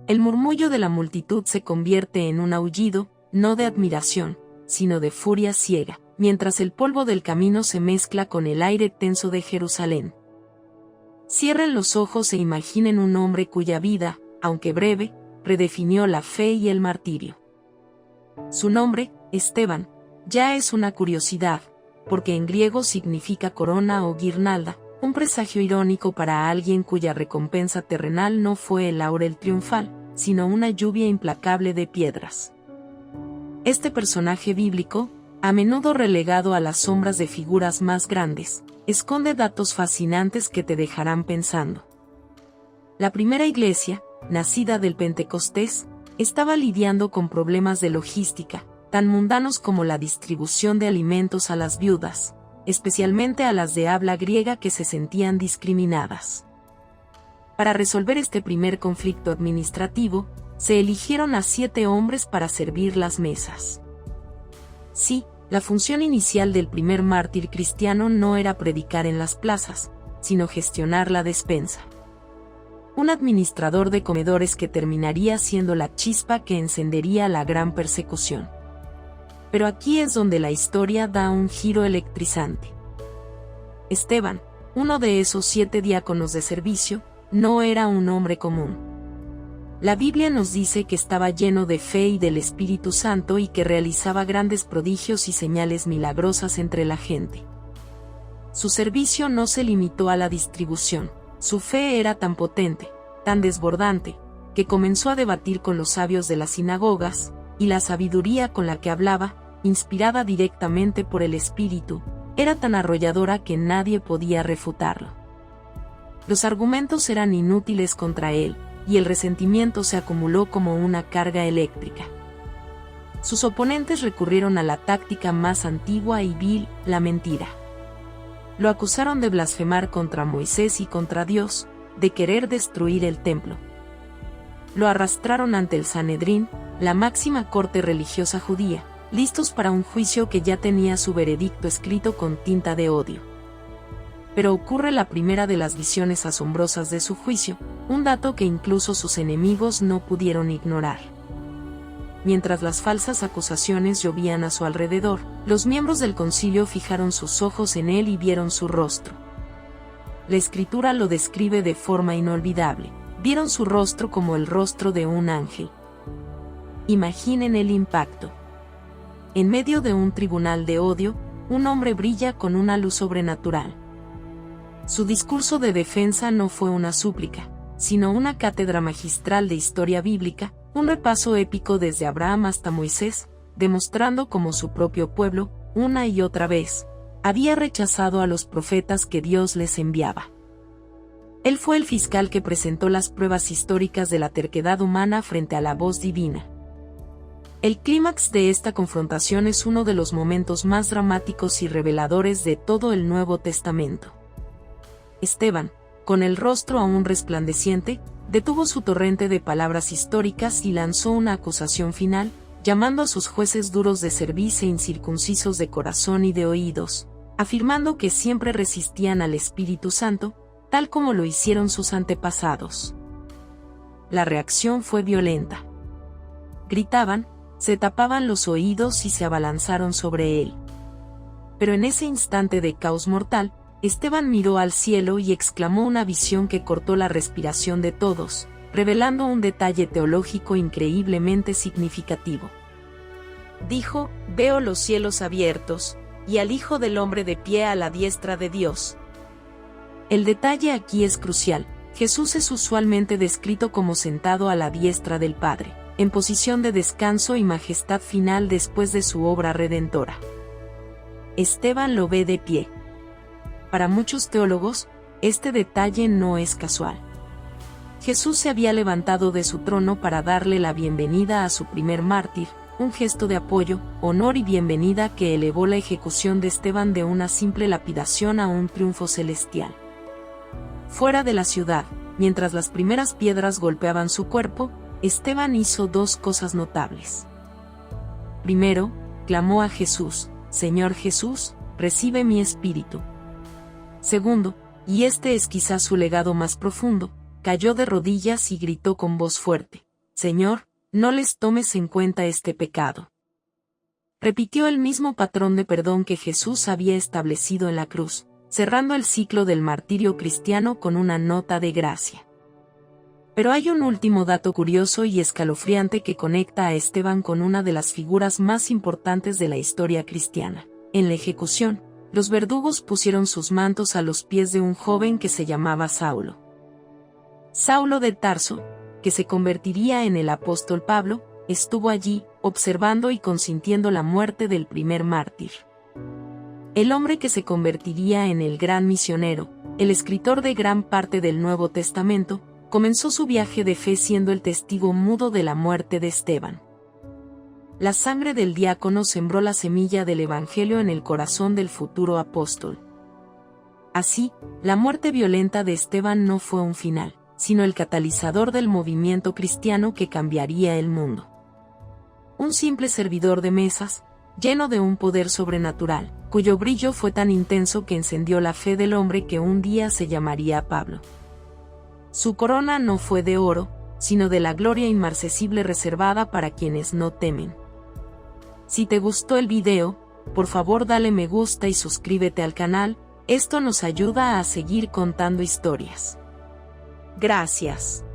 El murmullo de la multitud se convierte en un aullido, no de admiración, sino de furia ciega, mientras el polvo del camino se mezcla con el aire tenso de Jerusalén. Cierren los ojos e imaginen un hombre cuya vida, aunque breve, redefinió la fe y el martirio. Su nombre, Esteban, ya es una curiosidad, porque en griego significa corona o guirnalda, un presagio irónico para alguien cuya recompensa terrenal no fue el laurel triunfal, sino una lluvia implacable de piedras. Este personaje bíblico, a menudo relegado a las sombras de figuras más grandes, esconde datos fascinantes que te dejarán pensando. La primera iglesia, nacida del Pentecostés, estaba lidiando con problemas de logística, tan mundanos como la distribución de alimentos a las viudas, especialmente a las de habla griega que se sentían discriminadas. Para resolver este primer conflicto administrativo, se eligieron a 7 hombres para servir las mesas. Sí, la función inicial del primer mártir cristiano no era predicar en las plazas, sino gestionar la despensa. Un administrador de comedores que terminaría siendo la chispa que encendería la gran persecución. Pero aquí es donde la historia da un giro electrizante. Esteban, uno de esos 7 diáconos de servicio, no era un hombre común. La Biblia nos dice que estaba lleno de fe y del Espíritu Santo y que realizaba grandes prodigios y señales milagrosas entre la gente. Su servicio no se limitó a la distribución. Su fe era tan potente, tan desbordante, que comenzó a debatir con los sabios de las sinagogas, y la sabiduría con la que hablaba, inspirada directamente por el Espíritu, era tan arrolladora que nadie podía refutarlo. Los argumentos eran inútiles contra él, y el resentimiento se acumuló como una carga eléctrica. Sus oponentes recurrieron a la táctica más antigua y vil, la mentira. Lo acusaron de blasfemar contra Moisés y contra Dios, de querer destruir el templo. Lo arrastraron ante el Sanedrín, la máxima corte religiosa judía, listos para un juicio que ya tenía su veredicto escrito con tinta de odio. Pero ocurre la primera de las visiones asombrosas de su juicio, un dato que incluso sus enemigos no pudieron ignorar. Mientras las falsas acusaciones llovían a su alrededor, los miembros del concilio fijaron sus ojos en él y vieron su rostro. La Escritura lo describe de forma inolvidable. Vieron su rostro como el rostro de un ángel. Imaginen el impacto. En medio de un tribunal de odio, un hombre brilla con una luz sobrenatural. Su discurso de defensa no fue una súplica, sino una cátedra magistral de historia bíblica, un repaso épico desde Abraham hasta Moisés, demostrando cómo su propio pueblo, una y otra vez, había rechazado a los profetas que Dios les enviaba. Él fue el fiscal que presentó las pruebas históricas de la terquedad humana frente a la voz divina. El clímax de esta confrontación es uno de los momentos más dramáticos y reveladores de todo el Nuevo Testamento. Esteban, con el rostro aún resplandeciente, detuvo su torrente de palabras históricas y lanzó una acusación final, llamando a sus jueces duros de cerviz e incircuncisos de corazón y de oídos, afirmando que siempre resistían al Espíritu Santo, tal como lo hicieron sus antepasados. La reacción fue violenta. Gritaban, se tapaban los oídos y se abalanzaron sobre él. Pero en ese instante de caos mortal, Esteban miró al cielo y exclamó una visión que cortó la respiración de todos, revelando un detalle teológico increíblemente significativo. Dijo, veo los cielos abiertos, y al Hijo del Hombre de pie a la diestra de Dios. El detalle aquí es crucial. Jesús es usualmente descrito como sentado a la diestra del Padre, en posición de descanso y majestad final después de su obra redentora. Esteban lo ve de pie. Para muchos teólogos, este detalle no es casual. Jesús se había levantado de su trono para darle la bienvenida a su primer mártir, un gesto de apoyo, honor y bienvenida que elevó la ejecución de Esteban de una simple lapidación a un triunfo celestial. Fuera de la ciudad, mientras las primeras piedras golpeaban su cuerpo, Esteban hizo 2 cosas notables. Primero, clamó a Jesús, Señor Jesús, recibe mi espíritu. Segundo, y este es quizás su legado más profundo, cayó de rodillas y gritó con voz fuerte, Señor, no les tomes en cuenta este pecado. Repitió el mismo patrón de perdón que Jesús había establecido en la cruz, cerrando el ciclo del martirio cristiano con una nota de gracia. Pero hay un último dato curioso y escalofriante que conecta a Esteban con una de las figuras más importantes de la historia cristiana. En la ejecución, los verdugos pusieron sus mantos a los pies de un joven que se llamaba Saulo. Saulo de Tarso, que se convertiría en el apóstol Pablo, estuvo allí, observando y consintiendo la muerte del primer mártir. El hombre que se convertiría en el gran misionero, el escritor de gran parte del Nuevo Testamento, comenzó su viaje de fe siendo el testigo mudo de la muerte de Esteban. La sangre del diácono sembró la semilla del Evangelio en el corazón del futuro apóstol. Así, la muerte violenta de Esteban no fue un final, sino el catalizador del movimiento cristiano que cambiaría el mundo. Un simple servidor de mesas, lleno de un poder sobrenatural, cuyo brillo fue tan intenso que encendió la fe del hombre que un día se llamaría Pablo. Su corona no fue de oro, sino de la gloria inmarcesible reservada para quienes no temen. Si te gustó el video, por favor dale me gusta y suscríbete al canal, esto nos ayuda a seguir contando historias. Gracias.